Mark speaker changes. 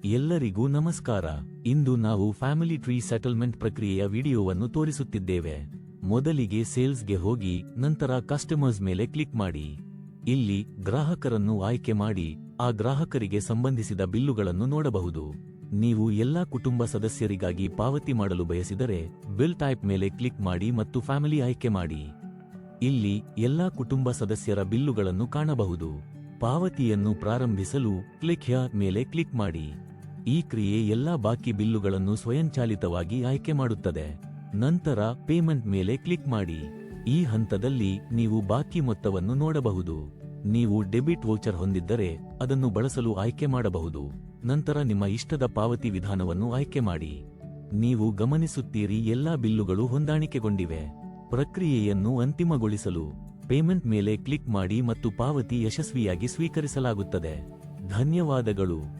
Speaker 1: ಎಲ್ಲರಿಗೂ ನಮಸ್ಕಾರ. ಇಂದು ನಾವು ಫ್ಯಾಮಿಲಿ ಟ್ರೀ ಸೆಟಲ್ಮೆಂಟ್ ಪ್ರಕ್ರಿಯೆಯ ವಿಡಿಯೋವನ್ನು ತೋರಿಸುತ್ತಿದ್ದೇವೆ. ಮೊದಲಿಗೆ ಸೇಲ್ಸ್ಗೆ ಹೋಗಿ ನಂತರ ಕಸ್ಟಮರ್ಸ್ ಮೇಲೆ ಕ್ಲಿಕ್ ಮಾಡಿ. ಇಲ್ಲಿ ಗ್ರಾಹಕರನ್ನು ಆಯ್ಕೆ ಮಾಡಿ ಆ ಗ್ರಾಹಕರಿಗೆ ಸಂಬಂಧಿಸಿದ ಬಿಲ್ಲುಗಳನ್ನು ನೋಡಬಹುದು. ನೀವು ಎಲ್ಲಾ ಕುಟುಂಬ ಸದಸ್ಯರಿಗಾಗಿ ಪಾವತಿ ಮಾಡಲು ಬಯಸಿದರೆ ಬಿಲ್ ಟೈಪ್ ಮೇಲೆ ಕ್ಲಿಕ್ ಮಾಡಿ ಮತ್ತು ಫ್ಯಾಮಿಲಿ ಆಯ್ಕೆ ಮಾಡಿ. ಇಲ್ಲಿ ಎಲ್ಲಾ ಕುಟುಂಬ ಸದಸ್ಯರ ಬಿಲ್ಲುಗಳನ್ನು ಕಾಣಬಹುದು. ಪಾವತಿಯನ್ನು ಪ್ರಾರಂಭಿಸಲು ಕ್ಲಿಕ್ ಹಿಯರ್ ಮೇಲೆ ಕ್ಲಿಕ್ ಮಾಡಿ. ಈ ಕ್ರಿಯೆ ಎಲ್ಲಾ ಬಾಕಿ ಬಿಲ್ಲುಗಳನ್ನು ಸ್ವಯಂಚಾಲಿತವಾಗಿ ಆಯ್ಕೆ ಮಾಡುತ್ತದೆ. ನಂತರ ಪೇಮೆಂಟ್ ಮೇಲೆ ಕ್ಲಿಕ್ ಮಾಡಿ. ಈ ಹಂತದಲ್ಲಿ ನೀವು ಬಾಕಿ ಮೊತ್ತವನ್ನು ನೋಡಬಹುದು. ನೀವು ಡೆಬಿಟ್ ವೌಚರ್ ಹೊಂದಿದ್ದರೆ ಅದನ್ನು ಬಳಸಲು ಆಯ್ಕೆ ಮಾಡಬಹುದು. ನಂತರ ನಿಮ್ಮ ಇಷ್ಟದ ಪಾವತಿ ವಿಧಾನವನ್ನು ಆಯ್ಕೆ ಮಾಡಿ. ನೀವು ಗಮನಿಸುತ್ತೀರಿ ಎಲ್ಲಾ ಬಿಲ್ಲುಗಳು ಹೊಂದಾಣಿಕೆಗೊಂಡಿವೆ. ಪ್ರಕ್ರಿಯೆಯನ್ನು ಅಂತಿಮಗೊಳಿಸಲು ಪೇಮೆಂಟ್ ಮೇಲೆ ಕ್ಲಿಕ್ ಮಾಡಿ ಮತ್ತು ಪಾವತಿ ಯಶಸ್ವಿಯಾಗಿ ಸ್ವೀಕರಿಸಲಾಗುತ್ತದೆ. ಧನ್ಯವಾದಗಳು.